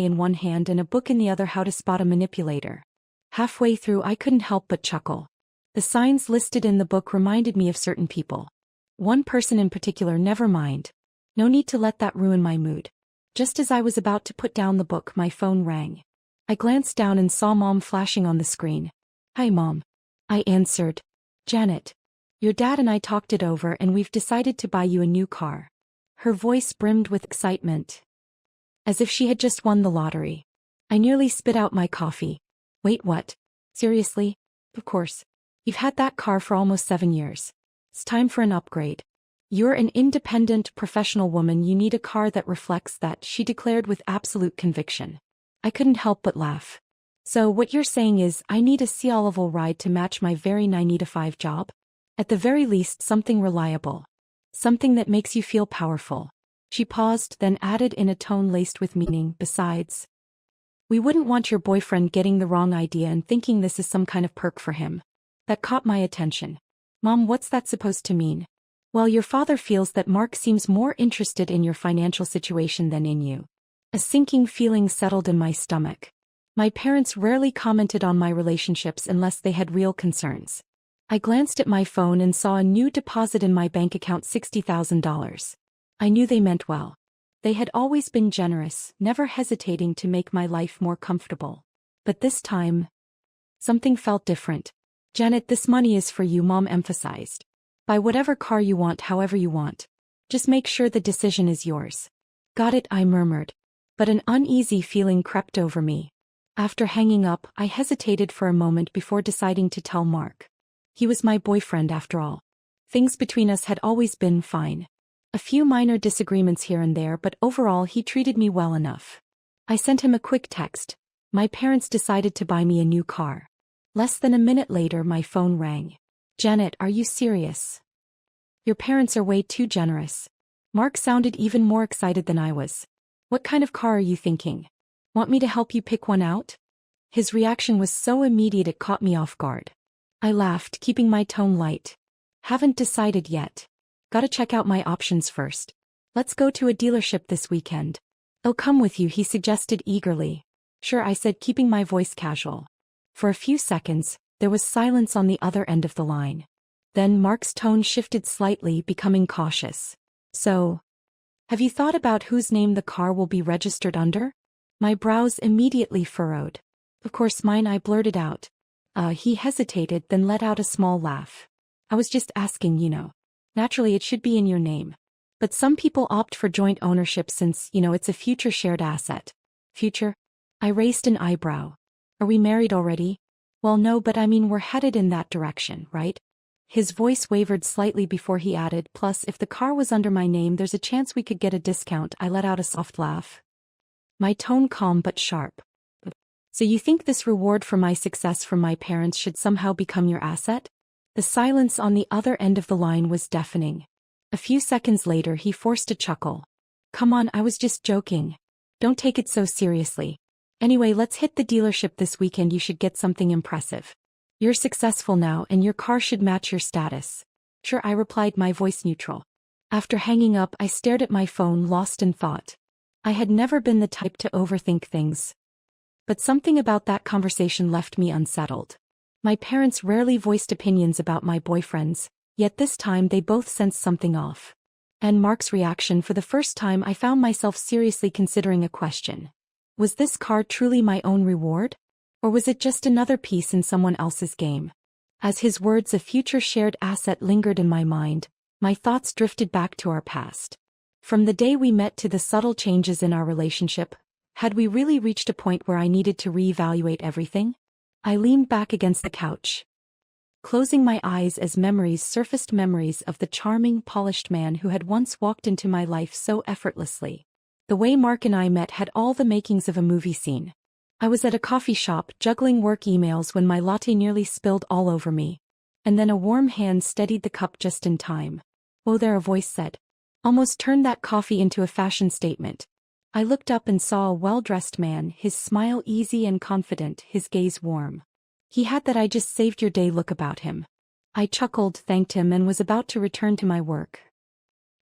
in one hand and a book in the other, How to Spot a Manipulator. Halfway through I couldn't help but chuckle. The signs listed in the book reminded me of certain people. One person in particular. Never mind. No need to let that ruin my mood. Just as I was about to put down the book, my phone rang. I glanced down and saw Mom flashing on the screen. "Hi, Mom." I answered. "Janet. Your dad and I talked it over and we've decided to buy you a new car." Her voice brimmed with excitement, as if she had just won the lottery. I nearly spit out my coffee. "Wait, what? Seriously?" "Of course. You've had that car for almost 7 years. It's time for an upgrade. You're an independent, professional woman. You need a car that reflects that," she declared with absolute conviction. I couldn't help but laugh. "So what you're saying is I need a C-level ride to match my very 9 to 5 job? At the very least, something reliable. Something that makes you feel powerful." She paused, then added in a tone laced with meaning, "Besides, we wouldn't want your boyfriend getting the wrong idea and thinking this is some kind of perk for him." That caught my attention. "Mom, what's that supposed to mean?" "Well, your father feels that Mark seems more interested in your financial situation than in you." A sinking feeling settled in my stomach. My parents rarely commented on my relationships unless they had real concerns. I glanced at my phone and saw a new deposit in my bank account, $60,000. I knew they meant well. They had always been generous, never hesitating to make my life more comfortable. But this time, something felt different. "Janet, this money is for you," Mom emphasized. "Buy whatever car you want, however you want. Just make sure the decision is yours." "Got it," I murmured. But an uneasy feeling crept over me. After hanging up, I hesitated for a moment before deciding to tell Mark. He was my boyfriend after all. Things between us had always been fine. A few minor disagreements here and there, but overall he treated me well enough. I sent him a quick text. "My parents decided to buy me a new car." Less than a minute later my phone rang. "Janet, are you serious? Your parents are way too generous." Mark sounded even more excited than I was. "What kind of car are you thinking? Want me to help you pick one out?" His reaction was so immediate it caught me off guard. I laughed, keeping my tone light. "Haven't decided yet. Gotta check out my options first. Let's go to a dealership this weekend." "I'll come with you," he suggested eagerly. "Sure," I said, keeping my voice casual. For a few seconds, there was silence on the other end of the line. Then Mark's tone shifted slightly, becoming cautious. "So, have you thought about whose name the car will be registered under?" My brows immediately furrowed. "Of course mine," I blurted out. He hesitated, then let out a small laugh. "I was just asking, you know. Naturally it should be in your name. But some people opt for joint ownership since, it's a future shared asset." "Future?" I raised an eyebrow. "Are we married already?" "Well, no, but I mean we're headed in that direction, right?" His voice wavered slightly before he added, "Plus, if the car was under my name, there's a chance we could get a discount." I let out a soft laugh. My tone calm but sharp. "So you think this reward for my success from my parents should somehow become your asset?" The silence on the other end of the line was deafening. A few seconds later he forced a chuckle. "Come on, I was just joking. Don't take it so seriously. Anyway, let's hit the dealership this weekend. You should get something impressive. You're successful now and your car should match your status." "Sure," I replied, my voice neutral. After hanging up, I stared at my phone, lost in thought. I had never been the type to overthink things. But something about that conversation left me unsettled. My parents rarely voiced opinions about my boyfriends, yet this time they both sensed something off. And Mark's reaction, for the first time I found myself seriously considering a question. Was this car truly my own reward? Or was it just another piece in someone else's game? As his words, "a future shared asset," lingered in my mind, my thoughts drifted back to our past. From the day we met to the subtle changes in our relationship, had we really reached a point where I needed to reevaluate everything? I leaned back against the couch, closing my eyes as memories surfaced, memories of the charming, polished man who had once walked into my life so effortlessly. The way Mark and I met had all the makings of a movie scene. I was at a coffee shop, juggling work emails, when my latte nearly spilled all over me. And then a warm hand steadied the cup just in time. "Oh there," a voice said. Almost turned that coffee into a fashion statement. I looked up and saw a well-dressed man, his smile easy and confident, his gaze warm. He had that "I just saved your day" look about him. I chuckled, thanked him, and was about to return to my work.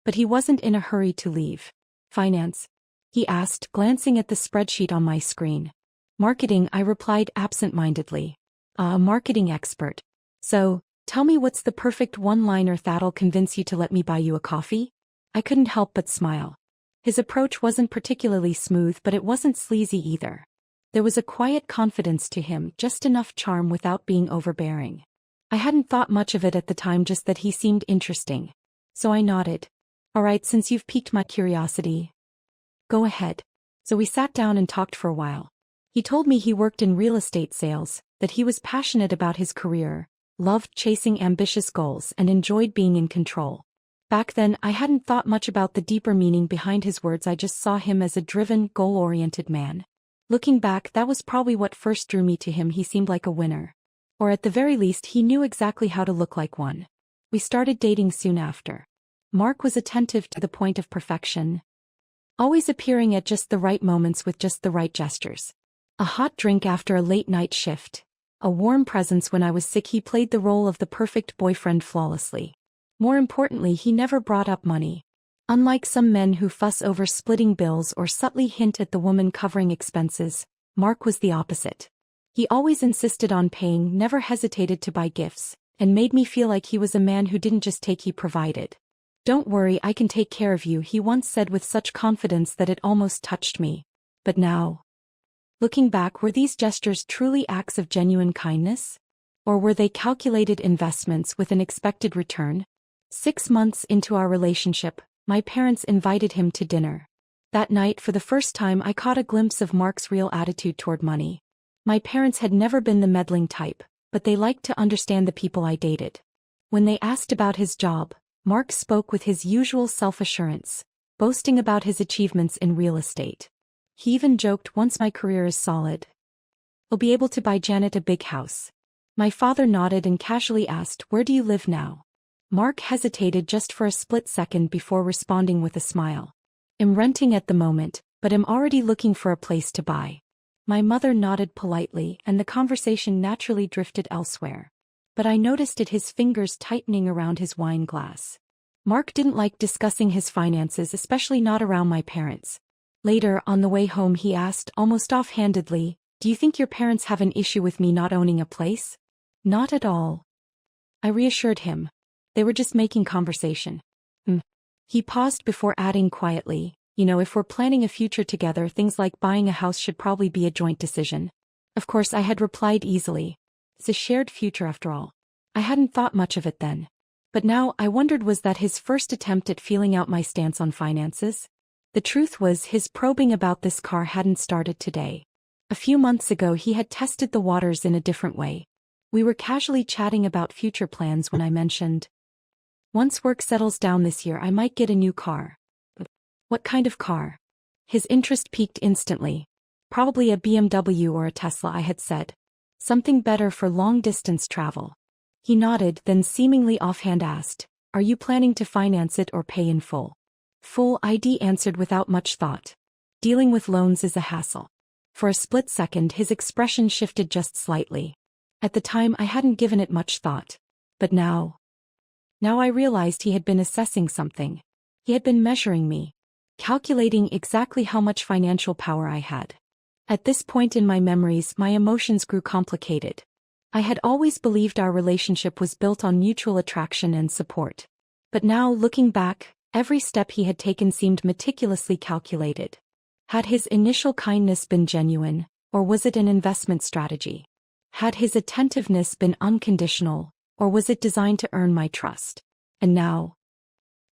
But he wasn't in a hurry to leave. "Finance?" he asked, glancing at the spreadsheet on my screen. Marketing, I replied absent-mindedly. A marketing expert. So, tell me what's the perfect one-liner that'll convince you to let me buy you a coffee? I couldn't help but smile. His approach wasn't particularly smooth, but it wasn't sleazy either. There was a quiet confidence to him, just enough charm without being overbearing. I hadn't thought much of it at the time, just that he seemed interesting. So I nodded. All right, since you've piqued my curiosity, go ahead. So we sat down and talked for a while. He told me he worked in real estate sales, that he was passionate about his career, loved chasing ambitious goals, and enjoyed being in control. Back then, I hadn't thought much about the deeper meaning behind his words. I just saw him as a driven, goal-oriented man. Looking back, that was probably what first drew me to him. He seemed like a winner. Or at the very least, he knew exactly how to look like one. We started dating soon after. Mark was attentive to the point of perfection, always appearing at just the right moments with just the right gestures. A hot drink after a late-night shift. A warm presence when I was sick. He played the role of the perfect boyfriend flawlessly. More importantly, he never brought up money. Unlike some men who fuss over splitting bills or subtly hint at the woman covering expenses, Mark was the opposite. He always insisted on paying, never hesitated to buy gifts, and made me feel like he was a man who didn't just take, he provided. "Don't worry, I can take care of you," he once said with such confidence that it almost touched me. But now, looking back, were these gestures truly acts of genuine kindness? Or were they calculated investments with an expected return? 6 months into our relationship, my parents invited him to dinner. That night, for the first time, I caught a glimpse of Mark's real attitude toward money. My parents had never been the meddling type, but they liked to understand the people I dated. When they asked about his job, Mark spoke with his usual self-assurance, boasting about his achievements in real estate. He even joked, "Once my career is solid, I'll be able to buy Janet a big house." My father nodded and casually asked, "Where do you live now?" Mark hesitated just for a split second before responding with a smile. "I'm renting at the moment, but I'm already looking for a place to buy." My mother nodded politely, and the conversation naturally drifted elsewhere. But I noticed his fingers tightening around his wine glass. Mark didn't like discussing his finances, especially not around my parents. Later, on the way home, he asked, almost offhandedly, "Do you think your parents have an issue with me not owning a place?" "Not at all," I reassured him. "They were just making conversation." He paused before adding quietly, "If we're planning a future together, things like buying a house should probably be a joint decision." Of course, I had replied easily. It's a shared future after all. I hadn't thought much of it then. But now I wondered, was that his first attempt at feeling out my stance on finances? The truth was, his probing about this car hadn't started today. A few months ago, he had tested the waters in a different way. We were casually chatting about future plans when I mentioned, "Once work settles down this year, I might get a new car." "What kind of car?" His interest peaked instantly. "Probably a BMW or a Tesla," I had said. "Something better for long-distance travel." He nodded, then seemingly offhand asked, "Are you planning to finance it or pay in full?" "Full," I answered without much thought. Dealing with loans is a hassle. For a split second, his expression shifted just slightly. At the time, I hadn't given it much thought. But now I realized he had been assessing something. He had been measuring me, calculating exactly how much financial power I had. At this point in my memories, my emotions grew complicated. I had always believed our relationship was built on mutual attraction and support. But now, looking back, every step he had taken seemed meticulously calculated. Had his initial kindness been genuine, or was it an investment strategy? Had his attentiveness been unconditional, or was it designed to earn my trust? And now,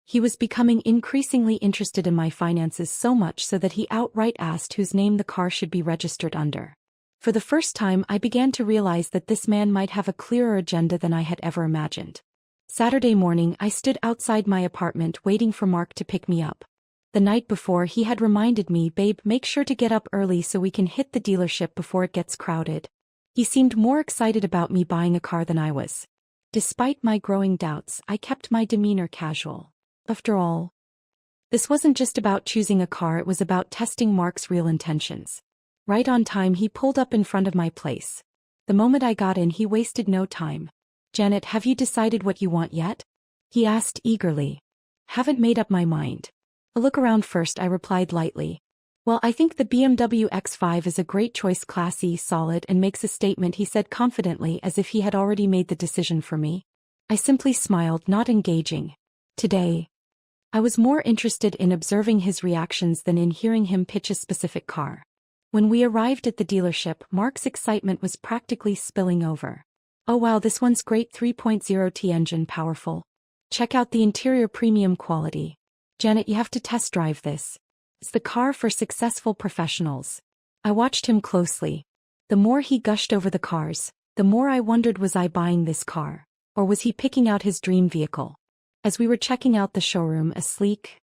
he was becoming increasingly interested in my finances, so much so that he outright asked whose name the car should be registered under. For the first time, I began to realize that this man might have a clearer agenda than I had ever imagined. Saturday morning, I stood outside my apartment waiting for Mark to pick me up. The night before, he had reminded me, "Babe, make sure to get up early so we can hit the dealership before it gets crowded." He seemed more excited about me buying a car than I was. Despite my growing doubts, I kept my demeanor casual. After all, this wasn't just about choosing a car, it was about testing Mark's real intentions. Right on time, he pulled up in front of my place. The moment I got in, he wasted no time. "Janet, have you decided what you want yet?" he asked eagerly. "Haven't made up my mind. I'll look around first," I replied lightly. Well, I think the BMW X5 is a great choice, classy, solid, and makes a statement, he said confidently as if he had already made the decision for me. I simply smiled, not engaging. Today, I was more interested in observing his reactions than in hearing him pitch a specific car. When we arrived at the dealership, Mark's excitement was practically spilling over. Oh wow, this one's great, 3.0T engine, powerful. Check out the interior, premium quality. Janet, you have to test drive this. It's the car for successful professionals. I watched him closely. The more he gushed over the cars, the more I wondered, was I buying this car? Or was he picking out his dream vehicle? As we were checking out the showroom, a sleek,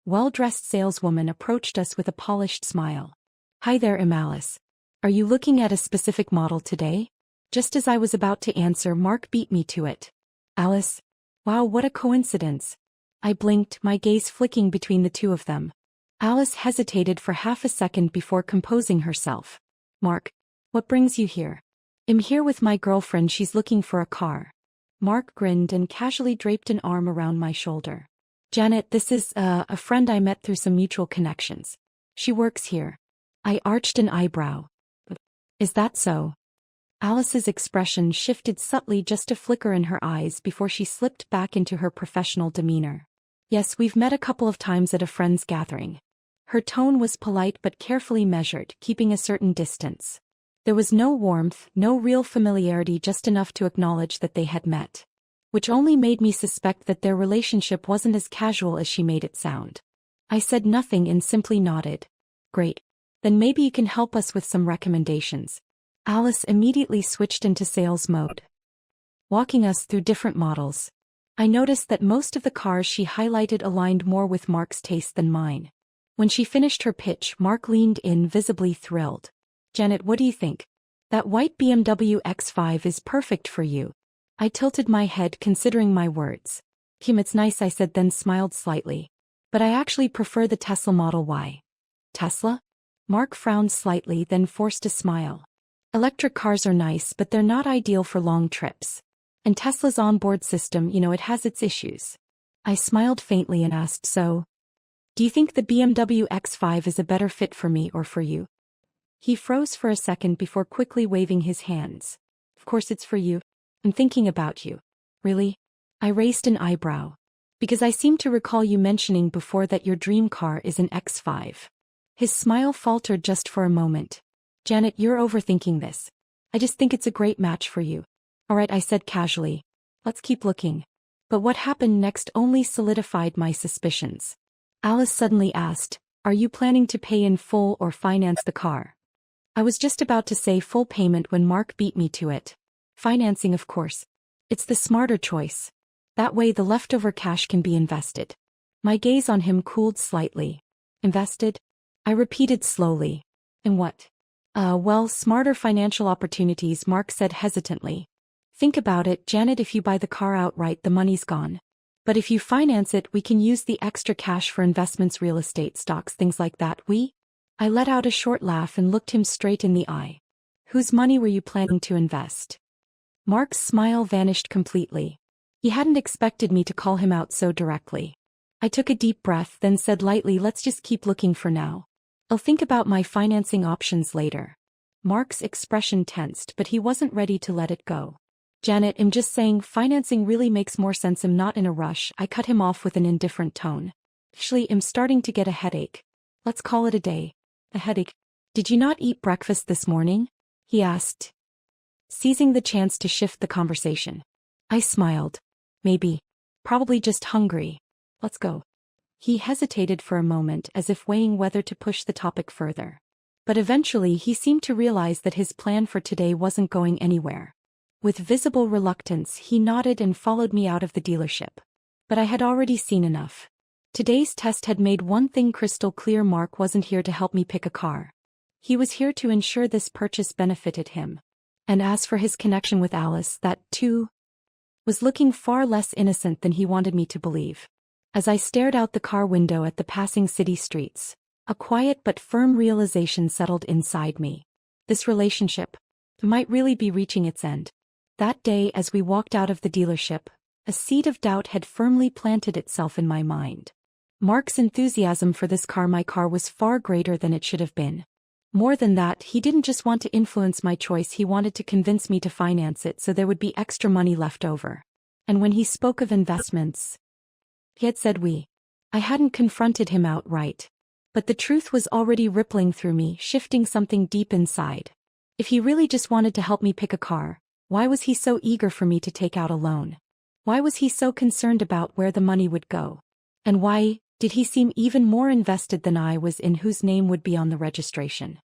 well-dressed saleswoman approached us with a polished smile. Hi there, I'm Alice. Are you looking at a specific model today? Just as I was about to answer, Mark beat me to it. Alice? Wow, what a coincidence. I blinked, my gaze flicking between the two of them. Alice hesitated for half a second before composing herself. Mark, what brings you here? I'm here with my girlfriend, she's looking for a car. Mark grinned and casually draped an arm around my shoulder. Janet, this is, a friend I met through some mutual connections. She works here. I arched an eyebrow. Is that so? Alice's expression shifted subtly, just a flicker in her eyes before she slipped back into her professional demeanor. Yes, we've met a couple of times at a friend's gathering. Her tone was polite but carefully measured, keeping a certain distance. There was no warmth, no real familiarity, just enough to acknowledge that they had met. Which only made me suspect that their relationship wasn't as casual as she made it sound. I said nothing and simply nodded. Great. Then maybe you can help us with some recommendations. Alice immediately switched into sales mode, walking us through different models. I noticed that most of the cars she highlighted aligned more with Mark's taste than mine. When she finished her pitch, Mark leaned in, visibly thrilled. Janet, what do you think? That white BMW X5 is perfect for you. I tilted my head, considering my words. Kim, it's nice, I said, then smiled slightly. But I actually prefer the Tesla Model Y. Tesla? Mark frowned slightly, then forced a smile. Electric cars are nice, but they're not ideal for long trips. And Tesla's onboard system, it has its issues. I smiled faintly and asked, so, do you think the BMW X5 is a better fit for me or for you? He froze for a second before quickly waving his hands. Of course it's for you. I'm thinking about you. Really? I raised an eyebrow. Because I seem to recall you mentioning before that your dream car is an X5. His smile faltered just for a moment. Janet, you're overthinking this. I just think it's a great match for you. Alright, I said casually. Let's keep looking. But what happened next only solidified my suspicions. Alice suddenly asked, are you planning to pay in full or finance the car? I was just about to say full payment when Mark beat me to it. Financing, of course. It's the smarter choice. That way the leftover cash can be invested. My gaze on him cooled slightly. Invested? I repeated slowly. In what? Well, smarter financial opportunities, Mark said hesitantly. Think about it, Janet, if you buy the car outright, the money's gone. But if you finance it, we can use the extra cash for investments, real estate, stocks, things like that. I let out a short laugh and looked him straight in the eye. Whose money were you planning to invest? Mark's smile vanished completely. He hadn't expected me to call him out so directly. I took a deep breath, then said lightly, let's just keep looking for now. I'll think about my financing options later. Mark's expression tensed, but he wasn't ready to let it go. Janet, I'm just saying, financing really makes more sense. I'm not in a rush. I cut him off with an indifferent tone. Actually, I'm starting to get a headache. Let's call it a day. A headache. Did you not eat breakfast this morning? He asked, seizing the chance to shift the conversation. I smiled. Maybe. Probably just hungry. Let's go. He hesitated for a moment, as if weighing whether to push the topic further. But eventually he seemed to realize that his plan for today wasn't going anywhere. With visible reluctance, he nodded and followed me out of the dealership. But I had already seen enough. Today's test had made one thing crystal clear: Mark wasn't here to help me pick a car. He was here to ensure this purchase benefited him. And as for his connection with Alice, that, too, was looking far less innocent than he wanted me to believe. As I stared out the car window at the passing city streets, a quiet but firm realization settled inside me. This relationship might really be reaching its end. That day, as we walked out of the dealership, a seed of doubt had firmly planted itself in my mind. Mark's enthusiasm for my car was far greater than it should have been. More than that, he didn't just want to influence my choice, he wanted to convince me to finance it so there would be extra money left over. And when he spoke of investments, he had said we. I hadn't confronted him outright. But the truth was already rippling through me, shifting something deep inside. If he really just wanted to help me pick a car, why was he so eager for me to take out a loan? Why was he so concerned about where the money would go? And why did he seem even more invested than I was in whose name would be on the registration?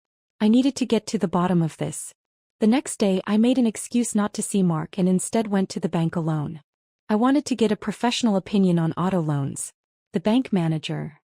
I needed to get to the bottom of this. The next day I made an excuse not to see Mark and instead went to the bank alone. I wanted to get a professional opinion on auto loans. The bank manager,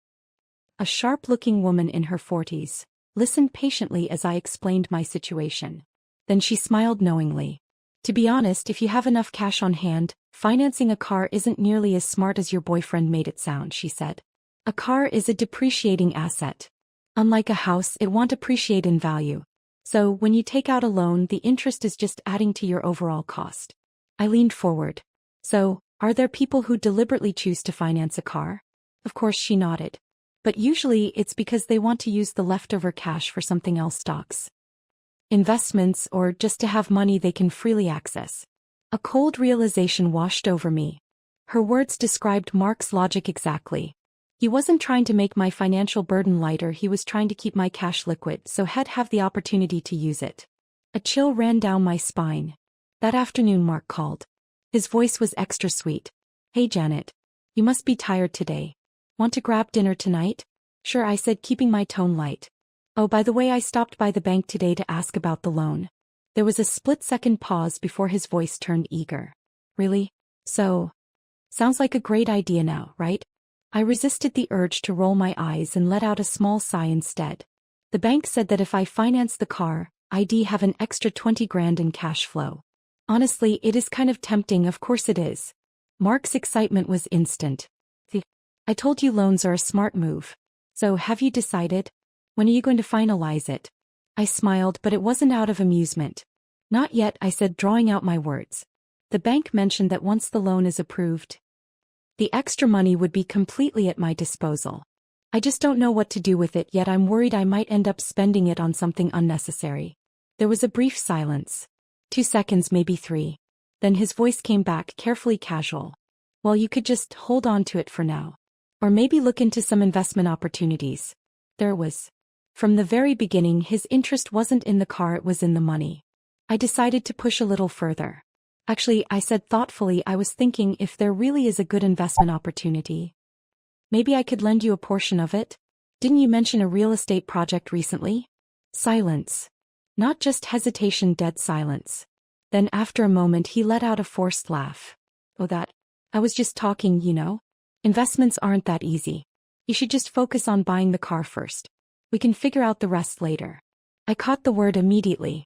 a sharp-looking woman in her 40s, listened patiently as I explained my situation. Then she smiled knowingly. To be honest, if you have enough cash on hand, financing a car isn't nearly as smart as your boyfriend made it sound, she said. A car is a depreciating asset. Unlike a house, it won't appreciate in value. So, when you take out a loan, the interest is just adding to your overall cost. I leaned forward. So, are there people who deliberately choose to finance a car? Of course, she nodded. But usually it's because they want to use the leftover cash for something else, stocks, investments, or just to have money they can freely access. A cold realization washed over me. Her words described Mark's logic exactly. He wasn't trying to make my financial burden lighter, he was trying to keep my cash liquid so I'd have the opportunity to use it. A chill ran down my spine. That afternoon Mark called. His voice was extra sweet. Hey Janet. You must be tired today. Want to grab dinner tonight? Sure, I said, keeping my tone light. Oh, by the way, I stopped by the bank today to ask about the loan. There was a split-second pause before his voice turned eager. Really? So? Sounds like a great idea now, right? I resisted the urge to roll my eyes and let out a small sigh instead. The bank said that if I financed the car, I'd have an extra 20 grand in cash flow. Honestly, it is kind of tempting, of course it is. Mark's excitement was instant. I told you loans are a smart move. So have you decided? When are you going to finalize it? I smiled, but it wasn't out of amusement. Not yet, I said, drawing out my words. The bank mentioned that once the loan is approved, the extra money would be completely at my disposal. I just don't know what to do with it yet. I'm worried I might end up spending it on something unnecessary. There was a brief silence. 2 seconds, maybe 3. Then his voice came back, carefully casual. Well, you could just hold on to it for now. Or maybe look into some investment opportunities. There was. From the very beginning, his interest wasn't in the car, it was in the money. I decided to push a little further. Actually, I said thoughtfully, I was thinking if there really is a good investment opportunity, maybe I could lend you a portion of it? Didn't you mention a real estate project recently? Silence. Not just hesitation, dead silence. Then after a moment he let out a forced laugh. Oh, that. I was just talking, you know. Investments aren't that easy. You should just focus on buying the car first. We can figure out the rest later. I caught the word immediately.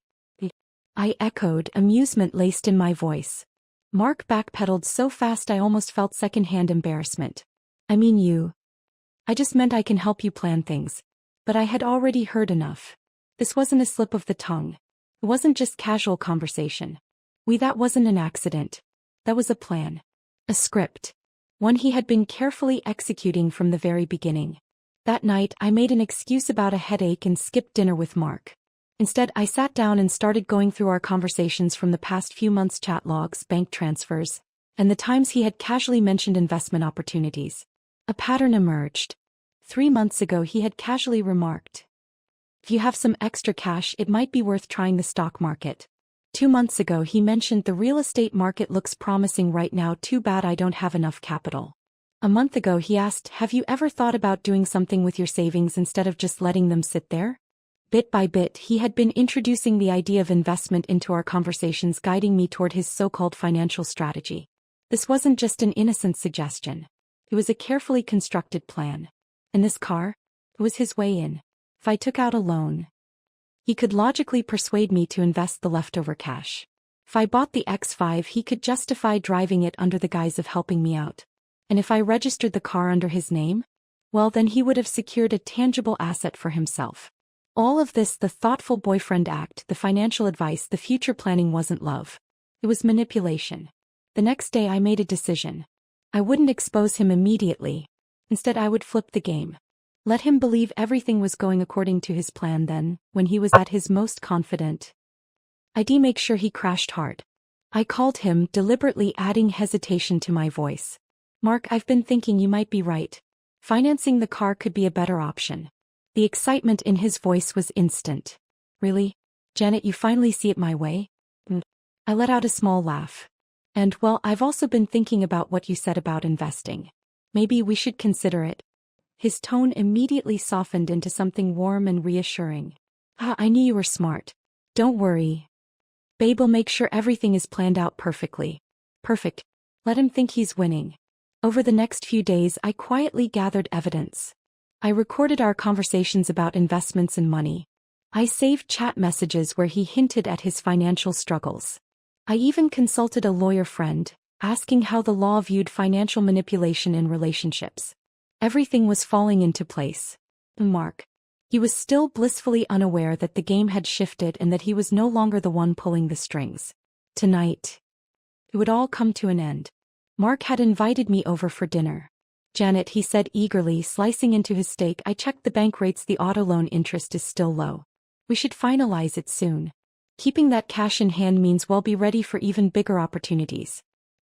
I echoed, amusement laced in my voice. Mark backpedaled so fast I almost felt secondhand embarrassment. I mean you. I just meant I can help you plan things. But I had already heard enough. This wasn't a slip of the tongue. It wasn't just casual conversation. That wasn't an accident. That was a plan. A script. One he had been carefully executing from the very beginning. That night, I made an excuse about a headache and skipped dinner with Mark. Instead, I sat down and started going through our conversations from the past few months, chat logs, bank transfers, and the times he had casually mentioned investment opportunities. A pattern emerged. 3 months ago he had casually remarked, if you have some extra cash, it might be worth trying the stock market. 2 months ago he mentioned the real estate market looks promising right now, too bad I don't have enough capital. A month ago he asked, have you ever thought about doing something with your savings instead of just letting them sit there? Bit by bit he had been introducing the idea of investment into our conversations, guiding me toward his so-called financial strategy. This wasn't just an innocent suggestion. It was a carefully constructed plan. And this car? It was his way in. If I took out a loan, he could logically persuade me to invest the leftover cash. If I bought the X5, he could justify driving it under the guise of helping me out. And if I registered the car under his name, well, then he would have secured a tangible asset for himself. All of this, the thoughtful boyfriend act, the financial advice, the future planning, wasn't love. It was manipulation. The next day I made a decision. I wouldn't expose him immediately. Instead, I would flip the game. Let him believe everything was going according to his plan. Then, when he was at his most confident, I'd make sure he crashed hard. I called him, deliberately adding hesitation to my voice. Mark, I've been thinking you might be right. Financing the car could be a better option. The excitement in his voice was instant. Really? Janet, you finally see it my way? I let out a small laugh. And, well, I've also been thinking about what you said about investing. Maybe we should consider it. His tone immediately softened into something warm and reassuring. I knew you were smart. Don't worry. Babe will make sure everything is planned out perfectly. Perfect. Let him think he's winning. Over the next few days, I quietly gathered evidence. I recorded our conversations about investments and money. I saved chat messages where he hinted at his financial struggles. I even consulted a lawyer friend, asking how the law viewed financial manipulation in relationships. Everything was falling into place. Mark. He was still blissfully unaware that the game had shifted and that he was no longer the one pulling the strings. Tonight, it would all come to an end. Mark had invited me over for dinner. Janet, he said eagerly, slicing into his steak, I checked the bank rates. The auto loan interest is still low. We should finalize it soon. Keeping that cash in hand means we'll be ready for even bigger opportunities.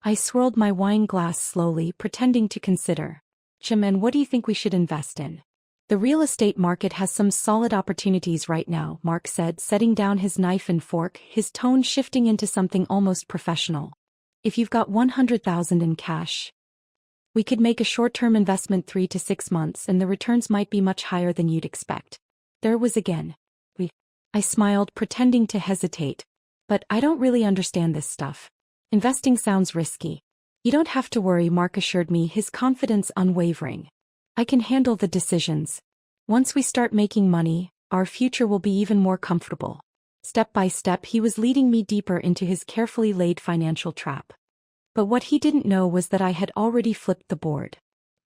I swirled my wine glass slowly, pretending to consider. Chaman, what do you think we should invest in? The real estate market has some solid opportunities right now, Mark said, setting down his knife and fork, his tone shifting into something almost professional. If you've got $100,000 in cash, we could make a short-term investment 3 to 6 months and the returns might be much higher than you'd expect. There was again. I smiled, pretending to hesitate. But I don't really understand this stuff. Investing sounds risky. You don't have to worry, Mark assured me, his confidence unwavering. I can handle the decisions. Once we start making money, our future will be even more comfortable. Step by step, he was leading me deeper into his carefully laid financial trap. But what he didn't know was that I had already flipped the board.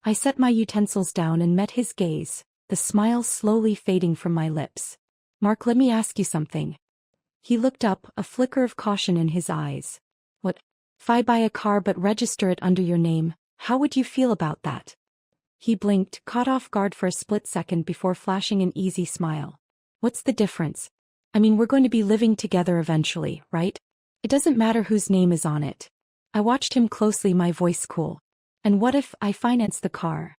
I set my utensils down and met his gaze, the smile slowly fading from my lips. Mark, let me ask you something. He looked up, a flicker of caution in his eyes. What? If I buy a car but register it under your name, how would you feel about that? He blinked, caught off guard for a split second before flashing an easy smile. What's the difference? I mean, we're going to be living together eventually, right? It doesn't matter whose name is on it. I watched him closely, my voice cool. And what if I finance the car?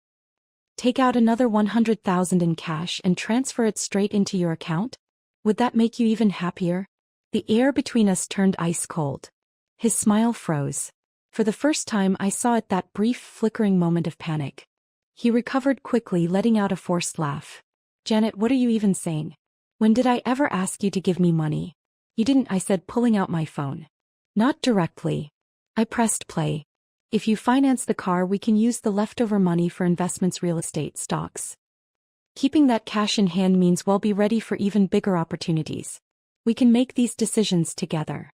Take out another $100,000 in cash and transfer it straight into your account? Would that make you even happier? The air between us turned ice cold. His smile froze. For the first time, I saw it, that brief, flickering moment of panic. He recovered quickly, letting out a forced laugh. Janet, what are you even saying? When did I ever ask you to give me money? You didn't, I said, pulling out my phone. Not directly. I pressed play. If you finance the car, we can use the leftover money for investments, real estate, stocks. Keeping that cash in hand means we'll be ready for even bigger opportunities. We can make these decisions together.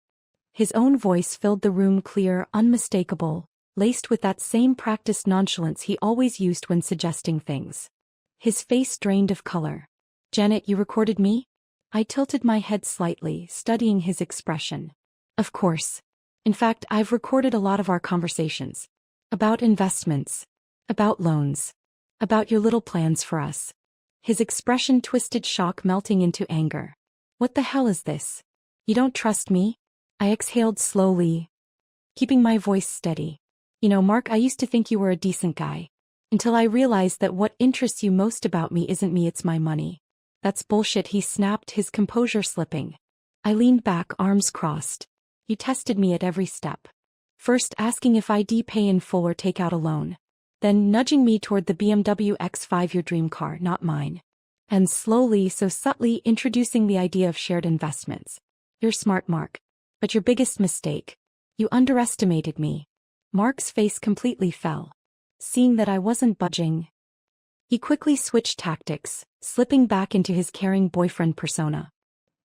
His own voice filled the room, clear, unmistakable, laced with that same practiced nonchalance he always used when suggesting things. His face drained of color. Janet, you recorded me? I tilted my head slightly, studying his expression. Of course. In fact, I've recorded a lot of our conversations. About investments. About loans. About your little plans for us. His expression twisted, shock melting into anger. What the hell is this? You don't trust me? I exhaled slowly, keeping my voice steady. You know, Mark, I used to think you were a decent guy. Until I realized that what interests you most about me isn't me, it's my money. That's bullshit, he snapped, his composure slipping. I leaned back, arms crossed. You tested me at every step. First asking if I'd pay in full or take out a loan. Then nudging me toward the BMW X5, your dream car, not mine. And slowly, so subtly, introducing the idea of shared investments. You're smart, Mark. But your biggest mistake. You underestimated me. Mark's face completely fell. Seeing that I wasn't budging, he quickly switched tactics, slipping back into his caring boyfriend persona.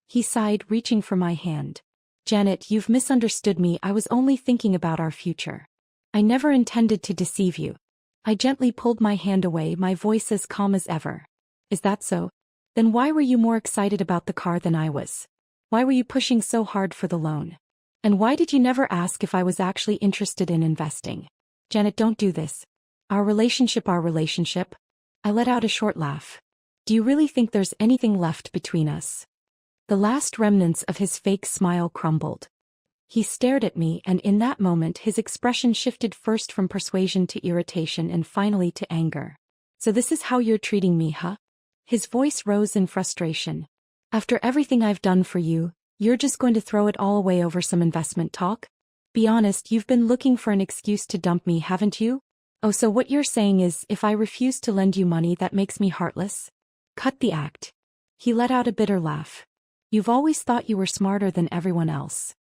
He sighed, reaching for my hand. Janet, you've misunderstood me. I was only thinking about our future. I never intended to deceive you. I gently pulled my hand away, my voice as calm as ever. Is that so? Then why were you more excited about the car than I was? Why were you pushing so hard for the loan? And why did you never ask if I was actually interested in investing? Janet, don't do this. Our relationship, our relationship? I let out a short laugh. Do you really think there's anything left between us? The last remnants of his fake smile crumbled. He stared at me, and in that moment his expression shifted first from persuasion to irritation and finally to anger. So this is how you're treating me, huh? His voice rose in frustration. After everything I've done for you, you're just going to throw it all away over some investment talk? Be honest, you've been looking for an excuse to dump me, haven't you? Oh, so what you're saying is, if I refuse to lend you money, that makes me heartless? Cut the act. He let out a bitter laugh. You've always thought you were smarter than everyone else.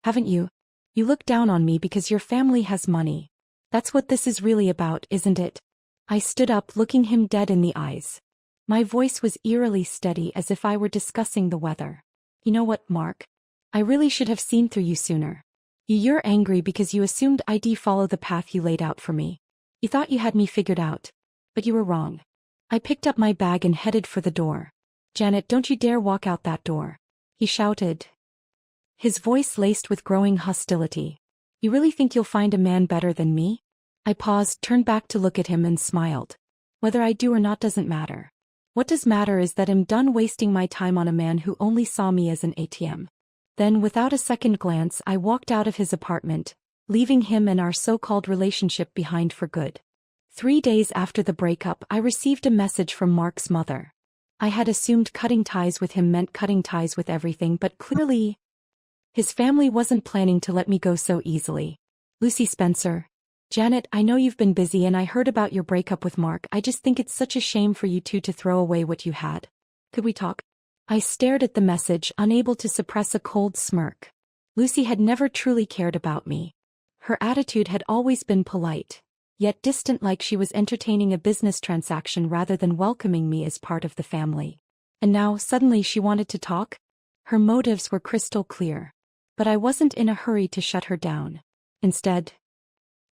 Haven't you? You look down on me because your family has money. That's what this is really about, isn't it? I stood up, looking him dead in the eyes. My voice was eerily steady, as if I were discussing the weather. You know what, Mark? I really should have seen through you sooner. You're angry because you assumed I'd follow the path you laid out for me. You thought you had me figured out. But you were wrong. I picked up my bag and headed for the door. Janet, don't you dare walk out that door. He shouted. His voice laced with growing hostility. You really think you'll find a man better than me? I paused, turned back to look at him and smiled. Whether I do or not doesn't matter. What does matter is that I'm done wasting my time on a man who only saw me as an ATM. Then, without a second glance, I walked out of his apartment, leaving him and our so-called relationship behind for good. 3 days after the breakup, I received a message from Mark's mother. I had assumed cutting ties with him meant cutting ties with everything, but clearly, his family wasn't planning to let me go so easily. Lucy Spencer. Janet, I know you've been busy and I heard about your breakup with Mark. I just think it's such a shame for you two to throw away what you had. Could we talk? I stared at the message, unable to suppress a cold smirk. Lucy had never truly cared about me. Her attitude had always been polite, yet distant, like she was entertaining a business transaction rather than welcoming me as part of the family. And now, suddenly she wanted to talk? Her motives were crystal clear. But I wasn't in a hurry to shut her down. Instead,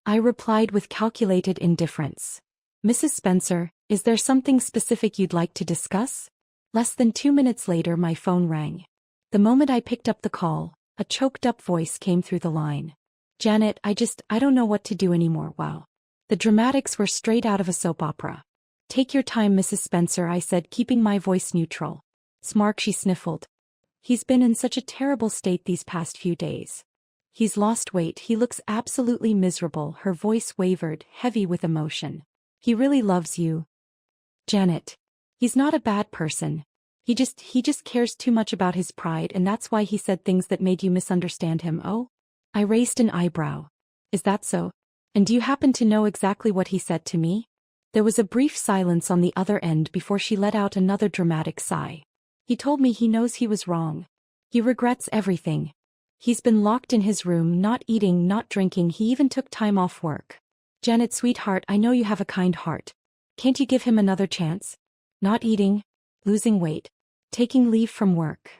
I replied with calculated indifference. Mrs. Spencer, is there something specific you'd like to discuss? Less than 2 minutes later, my phone rang. The moment I picked up the call, a choked-up voice came through the line. Janet, I don't know what to do anymore. Wow. The dramatics were straight out of a soap opera. Take your time, Mrs. Spencer, I said, keeping my voice neutral. Smark, she sniffled. He's been in such a terrible state these past few days. He's lost weight, he looks absolutely miserable. Her voice wavered, heavy with emotion. He really loves you. Janet. He's not a bad person. He just cares too much about his pride, and that's why he said things that made you misunderstand him. Oh? I raised an eyebrow. Is that so? And do you happen to know exactly what he said to me? There was a brief silence on the other end before she let out another dramatic sigh. He told me he knows he was wrong. He regrets everything. He's been locked in his room, not eating, not drinking, he even took time off work. Janet, sweetheart, I know you have a kind heart. Can't you give him another chance? Not eating, losing weight, taking leave from work.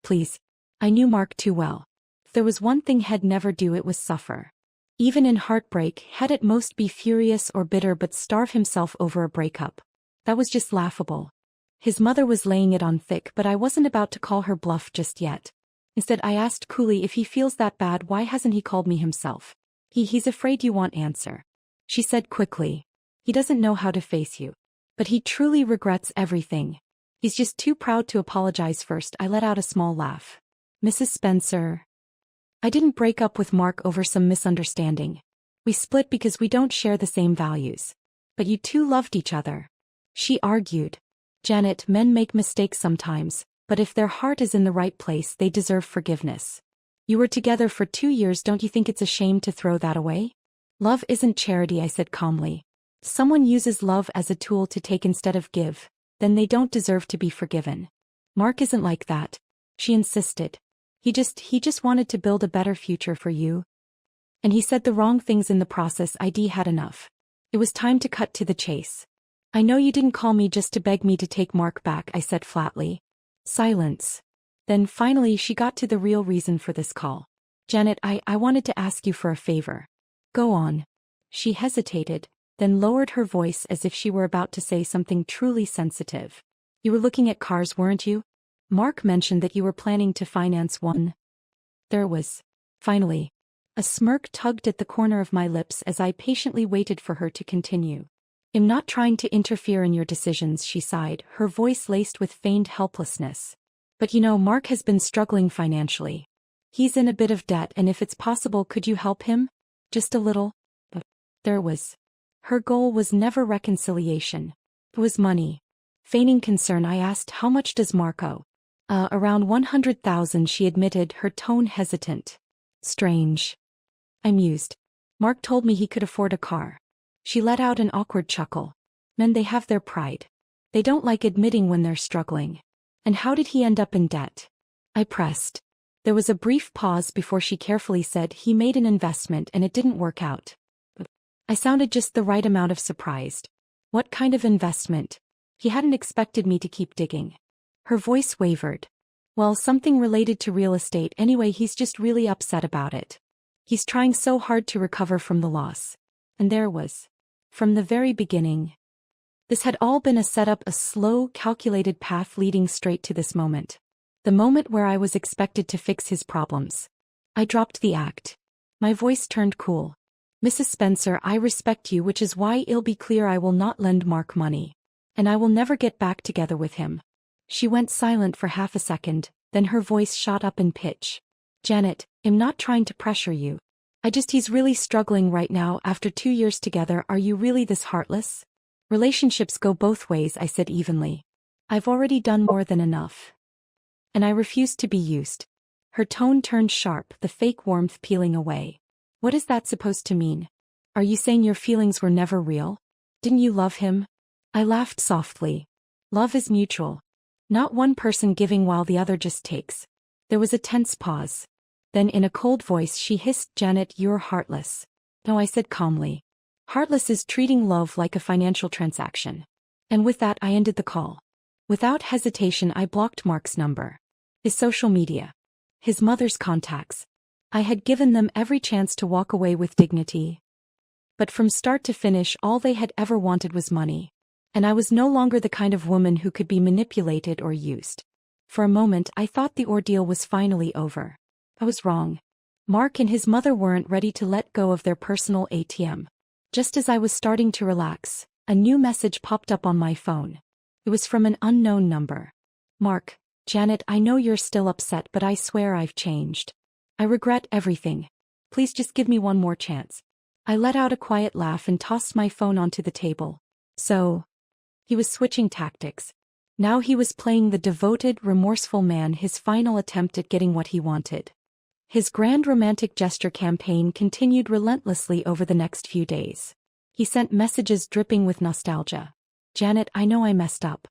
Please. I knew Mark too well. If there was one thing he'd never do, it was suffer. Even in heartbreak, he'd at most be furious or bitter, but starve himself over a breakup. That was just laughable. His mother was laying it on thick, but I wasn't about to call her bluff just yet. Instead, I asked coolly, if he feels that bad, why hasn't he called me himself? He's afraid you won't answer. She said quickly. He doesn't know how to face you. But he truly regrets everything. He's just too proud to apologize first. I let out a small laugh. Mrs. Spencer. I didn't break up with Mark over some misunderstanding. We split because we don't share the same values. But you two loved each other. She argued. Janet, men make mistakes sometimes, but if their heart is in the right place, they deserve forgiveness. You were together for 2 years, don't you think it's a shame to throw that away? Love isn't charity, I said calmly. If someone uses love as a tool to take instead of give, then they don't deserve to be forgiven. Mark isn't like that. She insisted. He just wanted to build a better future for you. And he said the wrong things in the process. I'd had enough. It was time to cut to the chase. I know you didn't call me just to beg me to take Mark back, I said flatly. Silence. Then finally she got to the real reason for this call. Janet, I wanted to ask you for a favor. Go on. She hesitated, then lowered her voice as if she were about to say something truly sensitive. You were looking at cars, weren't you? Mark mentioned that you were planning to finance one. There was. Finally. A smirk tugged at the corner of my lips as I patiently waited for her to continue. "I'm not trying to interfere in your decisions," she sighed, her voice laced with feigned helplessness. "But Mark has been struggling financially. He's in a bit of debt, and if it's possible, could you help him? Just a little?" There was. Her goal was never reconciliation. It was money. Feigning concern, I asked, "How much does Mark owe?" Around 100,000, she admitted, her tone hesitant. "Strange." I mused. "Mark told me he could afford a car." She let out an awkward chuckle. "Men, they have their pride. They don't like admitting when they're struggling." "And how did he end up in debt?" I pressed. There was a brief pause before she carefully said, "He made an investment and it didn't work out." I sounded just the right amount of surprised. "What kind of investment?" He hadn't expected me to keep digging. Her voice wavered. "Well, something related to real estate. Anyway, he's just really upset about it. He's trying so hard to recover from the loss." And there was. From the very beginning. This had all been a setup, a slow, calculated path leading straight to this moment. The moment where I was expected to fix his problems. I dropped the act. My voice turned cool. "Mrs. Spencer, I respect you, which is why it'll be clear I will not lend Mark money. And I will never get back together with him." She went silent for half a second, then her voice shot up in pitch. "Janet, I'm not trying to pressure you. He's really struggling right now after 2 years together. Are you really this heartless?" "Relationships go both ways," I said evenly. "I've already done more than enough. And I refuse to be used." Her tone turned sharp, the fake warmth peeling away. "What is that supposed to mean? Are you saying your feelings were never real? Didn't you love him?" I laughed softly. "Love is mutual. Not one person giving while the other just takes." There was a tense pause. Then in a cold voice she hissed, "Janet, you're heartless." "No," I said calmly. "Heartless is treating love like a financial transaction." And with that I ended the call. Without hesitation I blocked Mark's number. His social media. His mother's contacts. I had given them every chance to walk away with dignity. But from start to finish all they had ever wanted was money. And I was no longer the kind of woman who could be manipulated or used. For a moment I thought the ordeal was finally over. I was wrong. Mark and his mother weren't ready to let go of their personal ATM. Just as I was starting to relax, a new message popped up on my phone. It was from an unknown number. "Mark, Janet, I know you're still upset, but I swear I've changed. I regret everything. Please just give me one more chance." I let out a quiet laugh and tossed my phone onto the table. So, he was switching tactics. Now he was playing the devoted, remorseful man, his final attempt at getting what he wanted. His grand romantic gesture campaign continued relentlessly over the next few days. He sent messages dripping with nostalgia. "Janet, I know I messed up.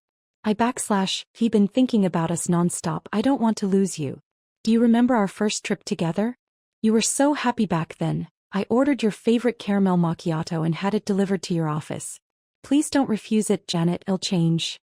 He been thinking about us nonstop. I don't want to lose you. Do you remember our first trip together? You were so happy back then. I ordered your favorite caramel macchiato and had it delivered to your office. Please don't refuse it, Janet, it'll change.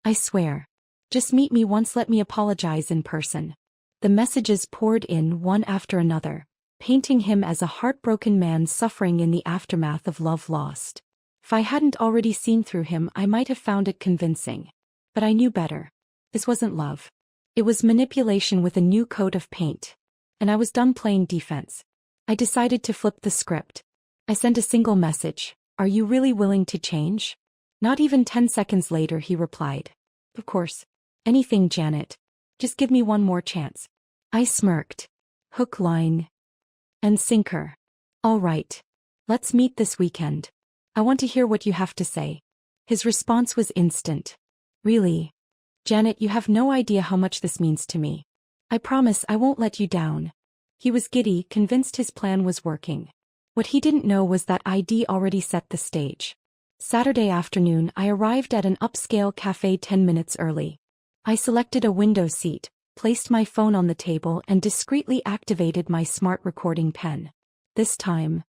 I swear. Just meet me once, let me apologize in person." The messages poured in one after another, painting him as a heartbroken man suffering in the aftermath of love lost. If I hadn't already seen through him, I might have found it convincing. But I knew better. This wasn't love. It was manipulation with a new coat of paint. And I was done playing defense. I decided to flip the script. I sent a single message. "Are you really willing to change?" Not even 10 seconds later he replied. "Of course. Anything, Janet. Just give me one more chance." I smirked. Hook, line, and sinker. "All right. Let's meet this weekend. I want to hear what you have to say." His response was instant. "Really? Janet, you have no idea how much this means to me. I promise I won't let you down." He was giddy, convinced his plan was working. What he didn't know was that I'd already set the stage. Saturday afternoon I arrived at an upscale cafe 10 minutes early. I selected a window seat, placed my phone on the table and discreetly activated my smart recording pen. This time,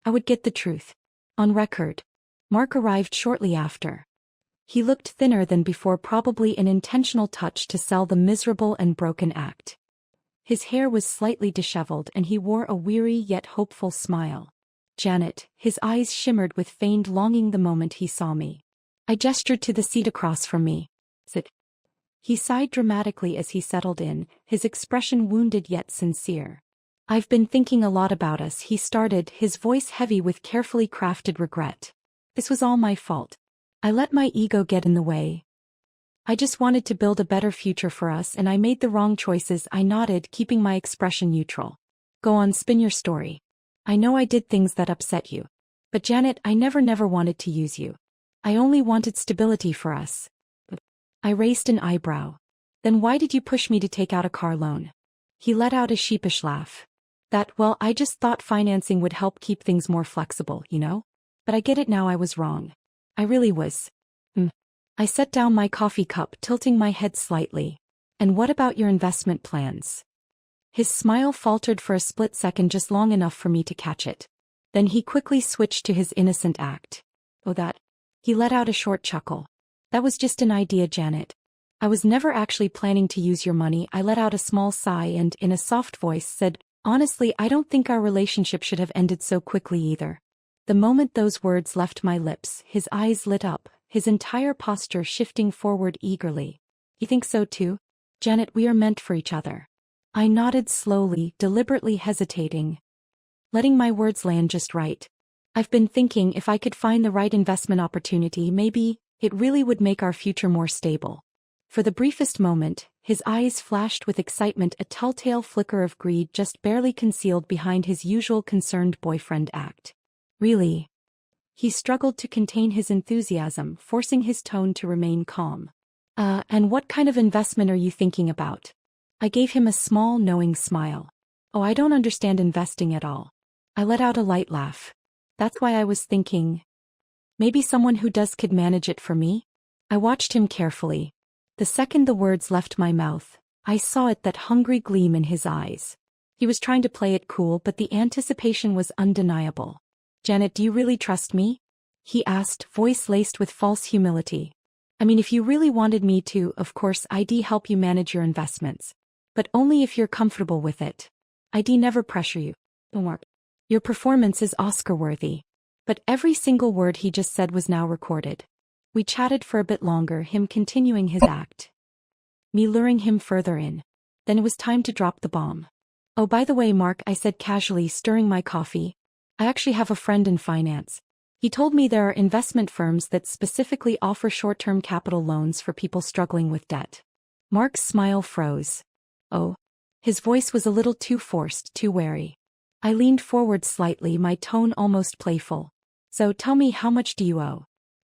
I would get the truth. On record. Mark arrived shortly after. He looked thinner than before, probably an intentional touch to sell the miserable and broken act. His hair was slightly disheveled and he wore a weary yet hopeful smile. "Janet," his eyes shimmered with feigned longing the moment he saw me. I gestured to the seat across from me. "Sit." He sighed dramatically as he settled in, his expression wounded yet sincere. I've been thinking a lot about us, he started, his voice heavy with carefully crafted regret. This was all my fault. I let my ego get in the way. I just wanted to build a better future for us and I made the wrong choices. I nodded, keeping my expression neutral. Go on, spin your story. I know I did things that upset you. But Janet, I never wanted to use you. I only wanted stability for us. I raised an eyebrow. Then why did you push me to take out a car loan? He let out a sheepish laugh. Well, I just thought financing would help keep things more flexible, you know? But I get it now, I was wrong. I really was. I set down my coffee cup, tilting my head slightly. And what about your investment plans? His smile faltered for a split second, just long enough for me to catch it. Then he quickly switched to his innocent act. Oh, that. He let out a short chuckle. That was just an idea, Janet. I was never actually planning to use your money. I let out a small sigh and, in a soft voice, said, honestly, I don't think our relationship should have ended so quickly either. The moment those words left my lips, his eyes lit up, his entire posture shifting forward eagerly. You think so too? Janet, we are meant for each other. I nodded slowly, deliberately hesitating, letting my words land just right. I've been thinking if I could find the right investment opportunity, maybe it really would make our future more stable. For the briefest moment, his eyes flashed with excitement, a telltale flicker of greed just barely concealed behind his usual concerned boyfriend act. Really? He struggled to contain his enthusiasm, forcing his tone to remain calm. And what kind of investment are you thinking about? I gave him a small, knowing smile. Oh, I don't understand investing at all. I let out a light laugh. That's why I was thinking. Maybe someone who could manage it for me? I watched him carefully. The second the words left my mouth, I saw that hungry gleam in his eyes. He was trying to play it cool, but the anticipation was undeniable. Janet, do you really trust me? He asked, voice laced with false humility. I mean, if you really wanted me to, of course I'd help you manage your investments. But only if you're comfortable with it. I'd never pressure you. Your performance is Oscar-worthy. But every single word he just said was now recorded. We chatted for a bit longer, him continuing his act. Me luring him further in. Then it was time to drop the bomb. Oh, by the way, Mark, I said casually, stirring my coffee. I actually have a friend in finance. He told me there are investment firms that specifically offer short-term capital loans for people struggling with debt. Mark's smile froze. Oh. His voice was a little too forced, too wary. I leaned forward slightly, my tone almost playful. So tell me, how much do you owe?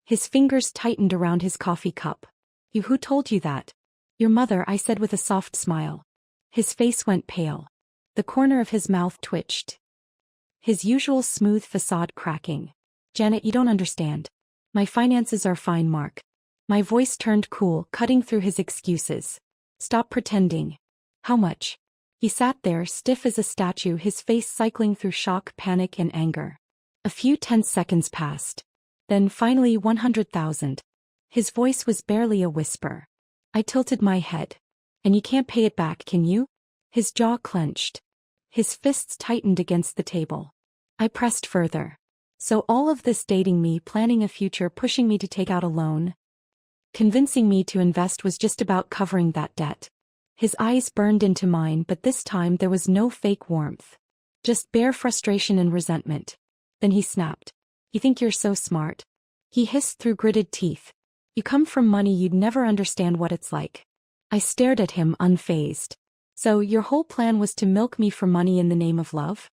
His fingers tightened around his coffee cup. You, who told you that? Your mother, I said with a soft smile. His face went pale. The corner of his mouth twitched. His usual smooth facade cracking. Janet, you don't understand. My finances are fine, Mark. My voice turned cool, cutting through his excuses. Stop pretending. How much? He sat there, stiff as a statue, his face cycling through shock, panic, and anger. A few tense seconds passed. Then finally 100,000. His voice was barely a whisper. I tilted my head. And you can't pay it back, can you? His jaw clenched. His fists tightened against the table. I pressed further. So all of this, dating me, planning a future, pushing me to take out a loan, convincing me to invest, was just about covering that debt. His eyes burned into mine, but this time there was no fake warmth. Just bare frustration and resentment. Then he snapped. You think you're so smart? He hissed through gritted teeth. You come from money, you'd never understand what it's like. I stared at him, unfazed. So your whole plan was to milk me for money in the name of love?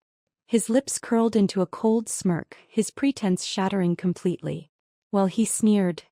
His lips curled into a cold smirk, his pretense shattering completely. Well, he sneered,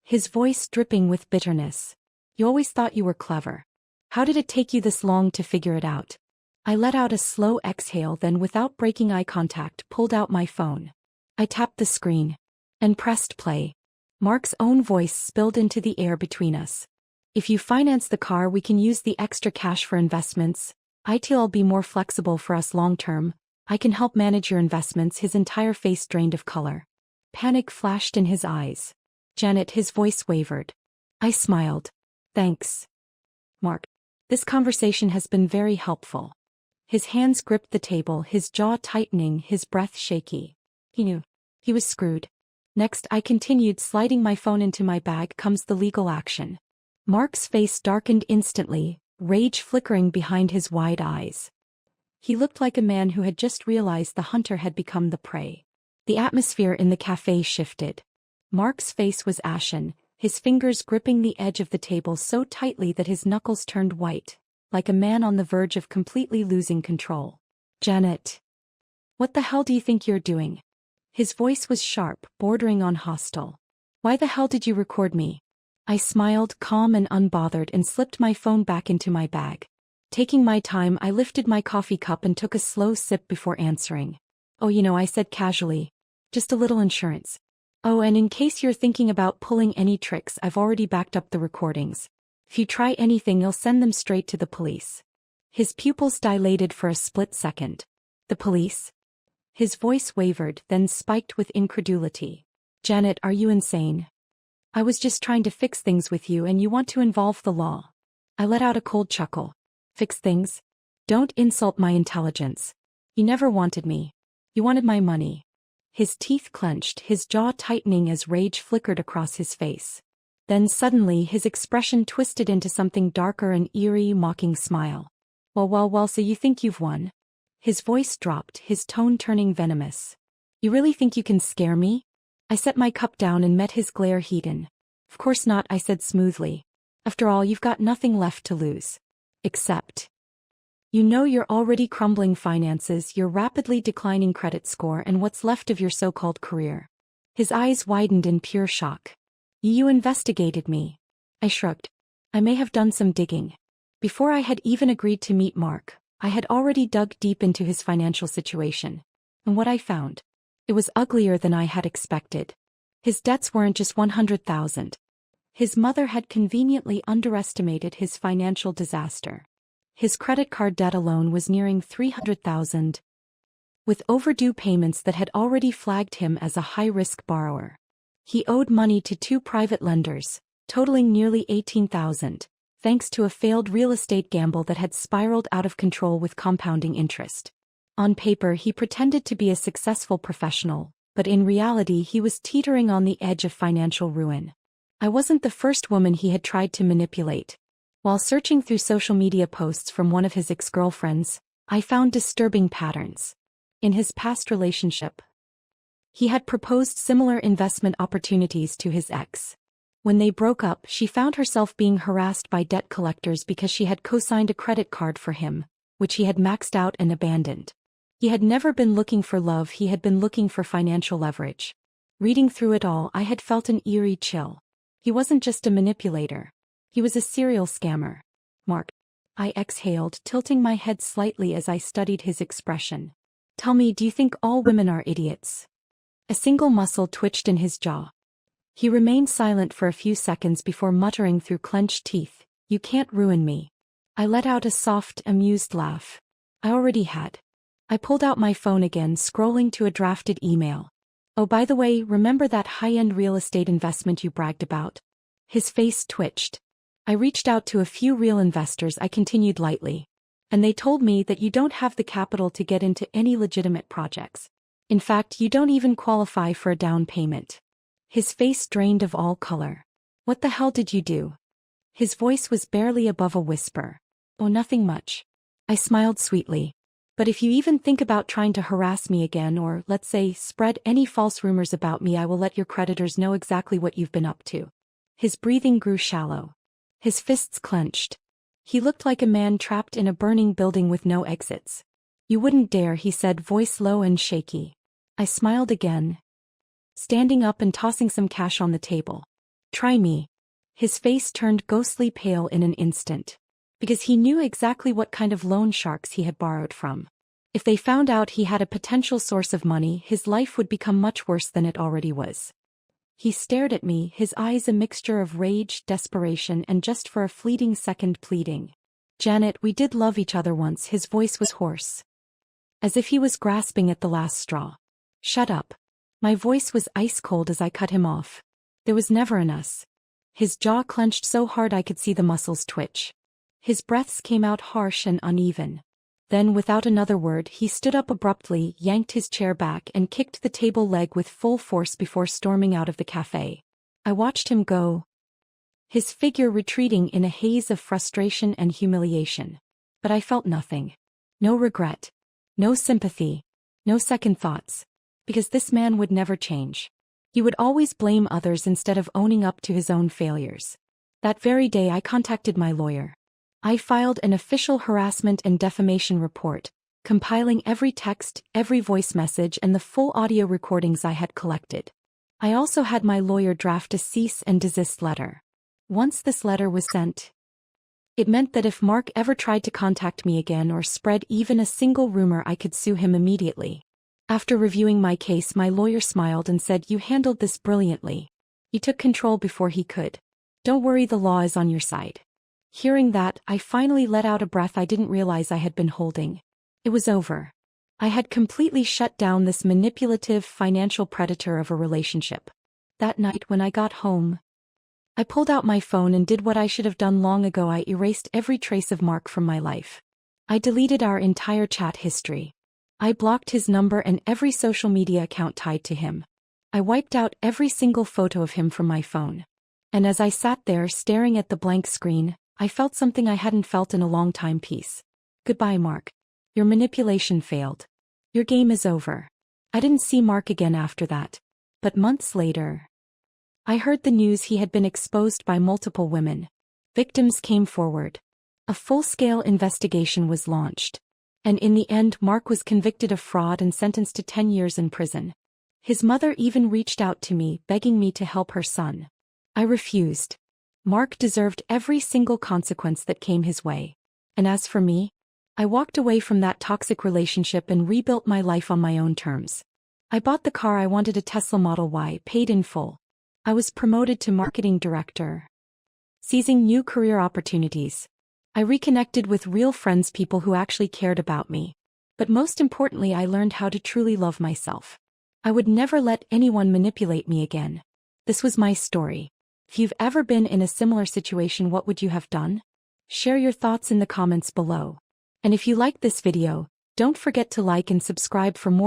his voice dripping with bitterness. You always thought you were clever. How did it take you this long to figure it out? I let out a slow exhale, then without breaking eye contact, pulled out my phone. I tapped the screen and pressed play. Mark's own voice spilled into the air between us. If you finance the car, we can use the extra cash for investments. It'll be more flexible for us long term. I can help manage your investments. His entire face drained of color. Panic flashed in his eyes. Janet, his voice wavered. I smiled. Thanks, Mark. This conversation has been very helpful. His hands gripped the table, his jaw tightening, his breath shaky. He knew. He was screwed. Next, I continued, sliding my phone into my bag, comes the legal action. Mark's face darkened instantly, rage flickering behind his wide eyes. He looked like a man who had just realized the hunter had become the prey. The atmosphere in the cafe shifted. Mark's face was ashen, his fingers gripping the edge of the table so tightly that his knuckles turned white, like a man on the verge of completely losing control. "Janet. What the hell do you think you're doing?" His voice was sharp, bordering on hostile. "Why the hell did you record me?" I smiled, calm and unbothered, and slipped my phone back into my bag. Taking my time, I lifted my coffee cup and took a slow sip before answering. "Oh, I said casually. Just a little insurance. Oh, and in case you're thinking about pulling any tricks, I've already backed up the recordings. If you try anything, you'll send them straight to the police." His pupils dilated for a split second. "The police?" His voice wavered, then spiked with incredulity. "Janet, are you insane? I was just trying to fix things with you and you want to involve the law." I let out a cold chuckle. "Fix things? Don't insult my intelligence. You never wanted me. You wanted my money." His teeth clenched, his jaw tightening as rage flickered across his face. Then suddenly his expression twisted into something darker, an eerie, mocking smile. Well, so you think you've won?" His voice dropped, his tone turning venomous. "You really think you can scare me?" I set my cup down and met his glare heat-in. "Of course not," I said smoothly. "After all, you've got nothing left to lose. Except your already crumbling finances, your rapidly declining credit score, and what's left of your so-called career." His eyes widened in pure shock. You investigated me." I shrugged. "I may have done some digging. Before I had even agreed to meet Mark, I had already dug deep into his financial situation. And what I found? It was uglier than I had expected. His debts weren't just $100,000. His mother had conveniently underestimated his financial disaster. His credit card debt alone was nearing $300,000, with overdue payments that had already flagged him as a high-risk borrower. He owed money to 2 private lenders, totaling nearly $18,000, thanks to a failed real estate gamble that had spiraled out of control with compounding interest. On paper, he pretended to be a successful professional, but in reality he was teetering on the edge of financial ruin. I wasn't the first woman he had tried to manipulate. While searching through social media posts from one of his ex-girlfriends, I found disturbing patterns. In his past relationship, he had proposed similar investment opportunities to his ex. When they broke up, she found herself being harassed by debt collectors because she had co-signed a credit card for him, which he had maxed out and abandoned. He had never been looking for love, he had been looking for financial leverage. Reading through it all, I had felt an eerie chill. He wasn't just a manipulator. He was a serial scammer. "Mark," I exhaled, tilting my head slightly as I studied his expression. "Tell me, do you think all women are idiots?" A single muscle twitched in his jaw. He remained silent for a few seconds before muttering through clenched teeth, "You can't ruin me." I let out a soft, amused laugh. I already had. I pulled out my phone again, scrolling to a drafted email. "Oh, by the way, remember that high-end real estate investment you bragged about?" His face twitched. "I reached out to a few real investors," I continued lightly. "And they told me that you don't have the capital to get into any legitimate projects. In fact, you don't even qualify for a down payment." His face drained of all color. "What the hell did you do?" His voice was barely above a whisper. "Oh, nothing much." I smiled sweetly. "But if you even think about trying to harass me again or, let's say, spread any false rumors about me, I will let your creditors know exactly what you've been up to." His breathing grew shallow. His fists clenched. He looked like a man trapped in a burning building with no exits. "You wouldn't dare," he said, voice low and shaky. I smiled again, standing up and tossing some cash on the table. "Try me." His face turned ghostly pale in an instant. Because he knew exactly what kind of loan sharks he had borrowed from. If they found out he had a potential source of money, his life would become much worse than it already was. He stared at me, his eyes a mixture of rage, desperation, and just for a fleeting second pleading. "Janet, we did love each other once." His voice was hoarse, as if he was grasping at the last straw. "Shut up." My voice was ice cold as I cut him off. "There was never an us." His jaw clenched so hard I could see the muscles twitch. His breaths came out harsh and uneven. Then, without another word, he stood up abruptly, yanked his chair back, and kicked the table leg with full force before storming out of the cafe. I watched him go, his figure retreating in a haze of frustration and humiliation. But I felt nothing. No regret. No sympathy. No second thoughts. Because this man would never change. He would always blame others instead of owning up to his own failures. That very day I contacted my lawyer. I filed an official harassment and defamation report, compiling every text, every voice message and the full audio recordings I had collected. I also had my lawyer draft a cease and desist letter. Once this letter was sent, it meant that if Mark ever tried to contact me again or spread even a single rumor, I could sue him immediately. After reviewing my case, my lawyer smiled and said, "You handled this brilliantly. You took control before he could. Don't worry, the law is on your side." Hearing that, I finally let out a breath I didn't realize I had been holding. It was over. I had completely shut down this manipulative financial predator of a relationship. That night when I got home, I pulled out my phone and did what I should have done long ago. I erased every trace of Mark from my life. I deleted our entire chat history. I blocked his number and every social media account tied to him. I wiped out every single photo of him from my phone. And as I sat there staring at the blank screen, I felt something I hadn't felt in a long time: peace. Goodbye, Mark. Your manipulation failed. Your game is over. I didn't see Mark again after that. But months later, I heard the news he had been exposed by multiple women. Victims came forward. A full-scale investigation was launched. And in the end, Mark was convicted of fraud and sentenced to 10 years in prison. His mother even reached out to me, begging me to help her son. I refused. Mark deserved every single consequence that came his way. And as for me, I walked away from that toxic relationship and rebuilt my life on my own terms. I bought the car I wanted, a Tesla Model Y, paid in full. I was promoted to marketing director, seizing new career opportunities. I reconnected with real friends, people who actually cared about me. But most importantly, I learned how to truly love myself. I would never let anyone manipulate me again. This was my story. If you've ever been in a similar situation, what would you have done? Share your thoughts in the comments below. And if you liked this video, don't forget to like and subscribe for more